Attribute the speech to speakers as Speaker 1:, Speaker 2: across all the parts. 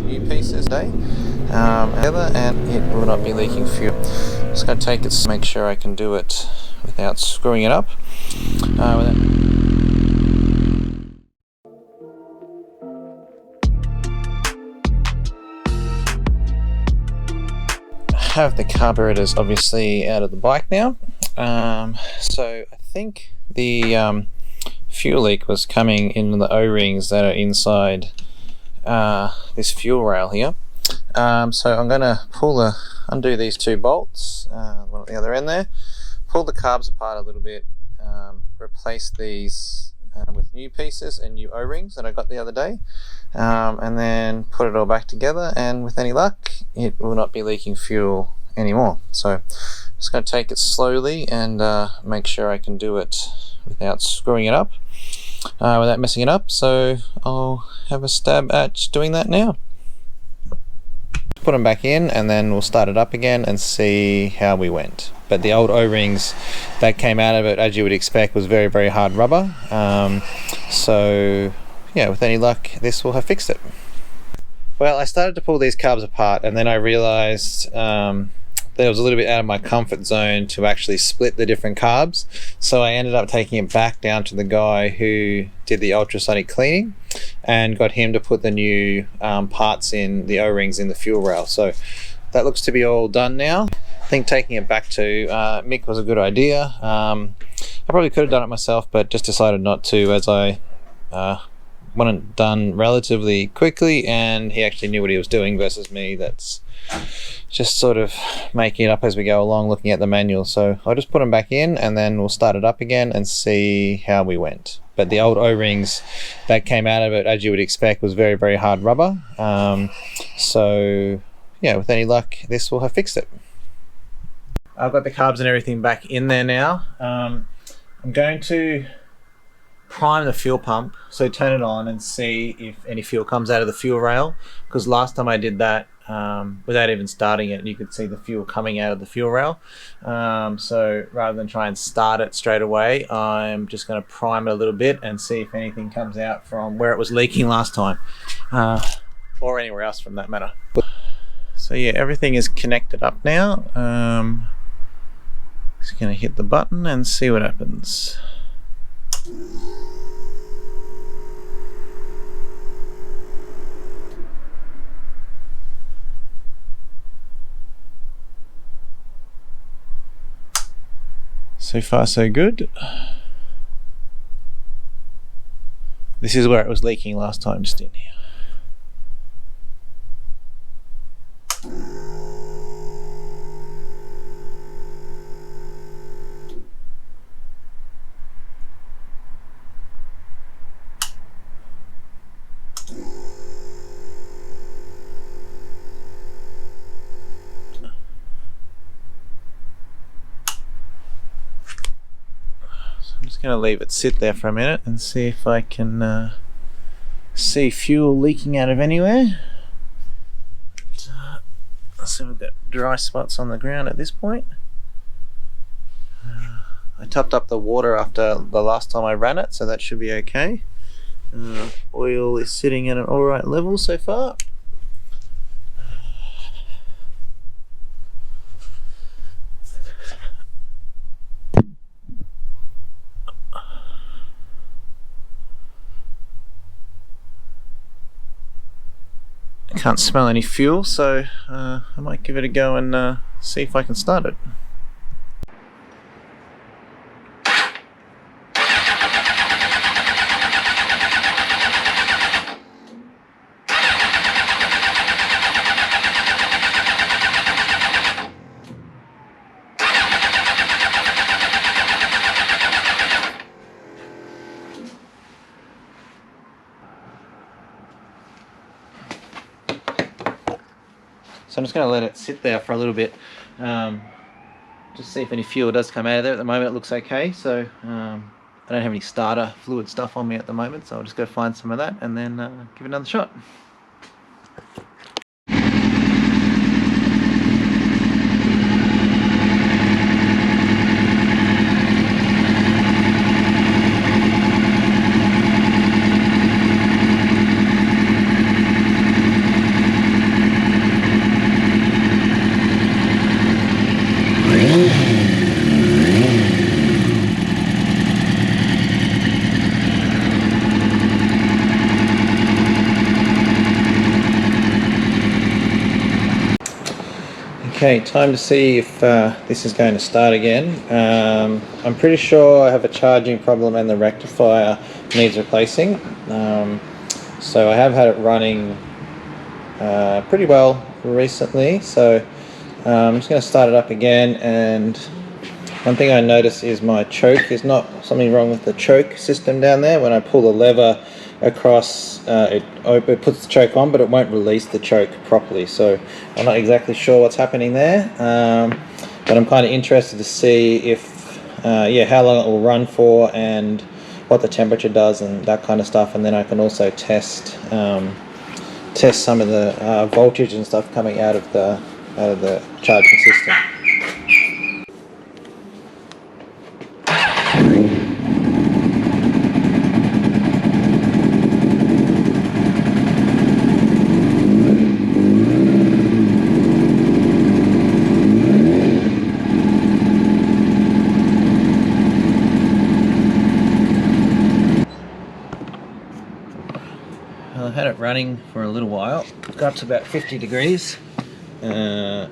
Speaker 1: new pieces today together, and it will not be leaking fuel. Just going to take it to make sure I can do it without screwing it up. Have the carburetors obviously out of the bike now. So I think the fuel leak was coming in the O-rings that are inside this fuel rail here. So I'm going to undo these two bolts, one at the other end there, pull the carbs apart a little bit, replace these with new pieces and new O-rings that I got the other day, and then put it all back together, and with any luck it will not be leaking fuel anymore. So just going to take it slowly and make sure I can do it without screwing it up, without messing it up. So I'll have a stab at doing that now. Put them back in and then we'll start it up again and see how we went. But the old O-rings that came out of it, as you would expect, was very, very hard rubber. So yeah, with any luck this will have fixed it. Well, I started to pull these carbs apart and then I realized that it was a little bit out of my comfort zone to actually split the different carbs. So I ended up taking it back down to the guy who did the ultrasonic cleaning and got him to put the new parts in the O-rings in the fuel rail. So that looks to be all done now. I think taking it back to Mick was a good idea. I probably could have done it myself, but just decided not to, as I want it done relatively quickly and he actually knew what he was doing versus me that's just sort of making it up as we go along, looking at the manual. So I'll just put them back in and then we'll start it up again and see how we went. But the old O-rings that came out of it, as you would expect, was very, very hard rubber. So yeah, with any luck this will have fixed it. I've got the carbs and everything back in there now. I'm going to prime the fuel pump, so turn it on and see if any fuel comes out of the fuel rail, because last time I did that without even starting it, you could see the fuel coming out of the fuel rail. So rather than try and start it straight away, I'm just going to prime it a little bit and see if anything comes out from where it was leaking last time, or anywhere else from that matter. So yeah, everything is connected up now. Just going to hit the button and see what happens. So far so good. This is where it was leaking last time, just in here. I'm just going to leave it sit there for a minute and see if I can see fuel leaking out of anywhere. So we've got dry spots on the ground at this point. I topped up the water after the last time I ran it, so that should be okay. Oil is sitting at an alright level so far. I can't smell any fuel, so I might give it a go and see if I can start it. So I'm just going to let it sit there for a little bit, just see if any fuel does come out of there. At the moment it looks okay, so I don't have any starter fluid stuff on me at the moment, so I'll just go find some of that and then give it another shot. Okay, time to see if this is going to start again. I'm pretty sure I have a charging problem and the rectifier needs replacing. So I have had it running pretty well recently, so I'm just going to start it up again. And one thing I notice is my choke. There's not something wrong with the choke system down there. When I pull the lever across, it puts the choke on, but it won't release the choke properly. So I'm not exactly sure what's happening there, but I'm kind of interested to see if, how long it will run for and what the temperature does and that kind of stuff. And then I can also test some of the voltage and stuff coming out of the charging system. I had it running for a little while, got up to about 50 degrees, and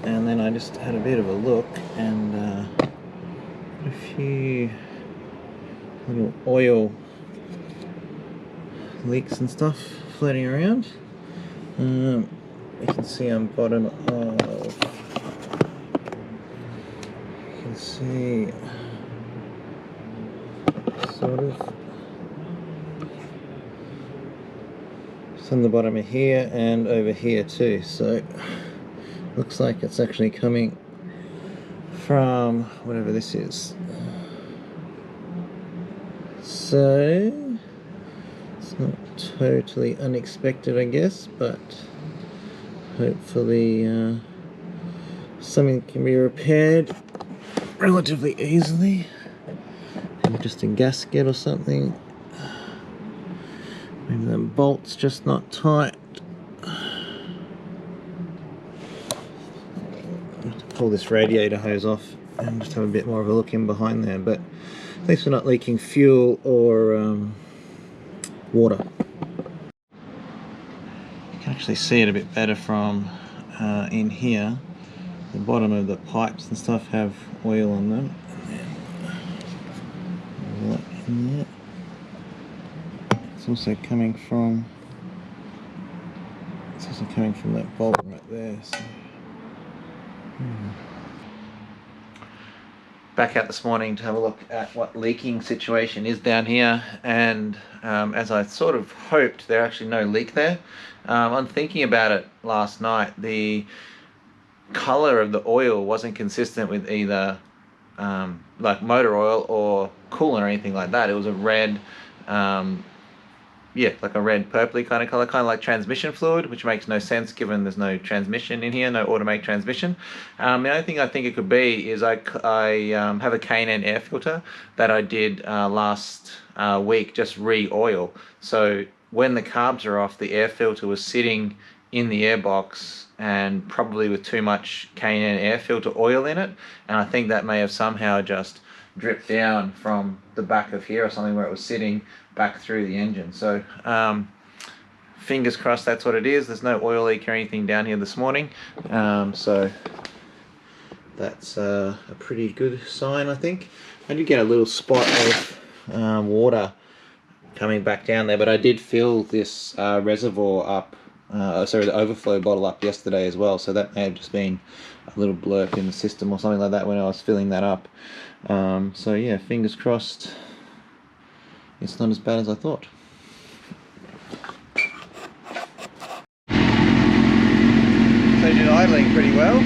Speaker 1: then I just had a bit of a look and a few little oil leaks and stuff floating around. You can see on bottom of, you can see sort of, it's on the bottom of here and over here too, so looks like it's actually coming from whatever this is. So it's not totally unexpected, I guess, but hopefully something can be repaired relatively easily. Maybe just a gasket or something. Maybe the bolt's just not tight. Pull this radiator hose off and just have a bit more of a look in behind there, but at least we're not leaking fuel or water. You can actually see it a bit better from in here. The bottom of the pipes and stuff have oil on them. And then in there. It's also coming from that bolt right there. So. Back out this morning to have a look at what leaking situation is down here, and as I sort of hoped, there actually no leak there. I'm thinking about it last night. The color of the oil wasn't consistent with either like motor oil or coolant or anything like that. It was a red like a red purpley kind of color, kind of like transmission fluid, which makes no sense given there's no transmission in here, no automatic transmission. The only thing I think it could be is I have a K&N air filter that I did last week, just re-oil. So when the carbs are off, the air filter was sitting in the airbox and probably with too much K&N air filter oil in it, and I think that may have somehow just dripped down from the back of here or something where it was sitting back through the engine. So fingers crossed that's what it is. There's no oil leak or anything down here this morning, so that's a pretty good sign, I think. I did get a little spot of water coming back down there, but I did fill this reservoir up, the overflow bottle up yesterday as well, so that may have just been a little blurb in the system or something like that when I was filling that up. So yeah, fingers crossed it's not as bad as I thought. So it did idling pretty well,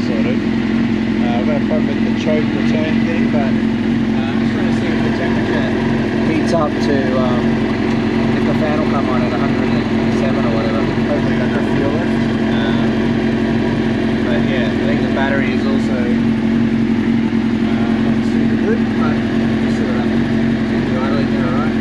Speaker 1: sort of. I've got a problem with the choke return thing, but I'm just trying to see if the temperature heats up to, if the fan will come on at 107 or whatever. Hopefully got no fuel left. But yeah, I think the battery is also not super good, but we'll see what happens. Idling there, alright.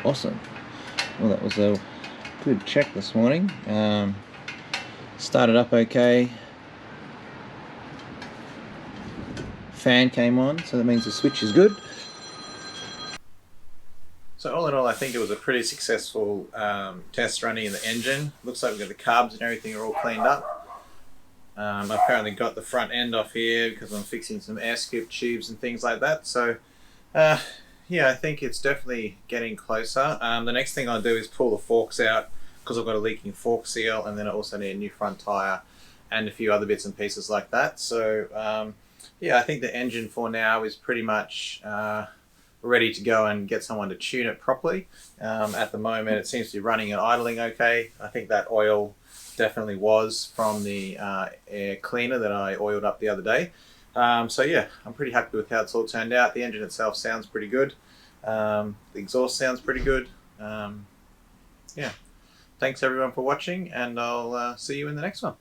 Speaker 1: Awesome. Well, that was a good check this morning. Started up okay. Fan came on, so that means the switch is good. So all in all, I think it was a pretty successful test running in the engine. Looks like we've got the carbs and everything are all cleaned up. I've apparently got the front end off here because I'm fixing some air skip tubes and things like that. So yeah, I think it's definitely getting closer. The next thing I'll do is pull the forks out because I've got a leaking fork seal, and then I also need a new front tyre and a few other bits and pieces like that. So yeah, I think the engine for now is pretty much ready to go and get someone to tune it properly. At the moment it seems to be running and idling okay. I think that oil definitely was from the air cleaner that I oiled up the other day. So yeah, I'm pretty happy with how it's all turned out. The engine itself sounds pretty good. The exhaust sounds pretty good. Yeah, thanks everyone for watching, and I'll see you in the next one.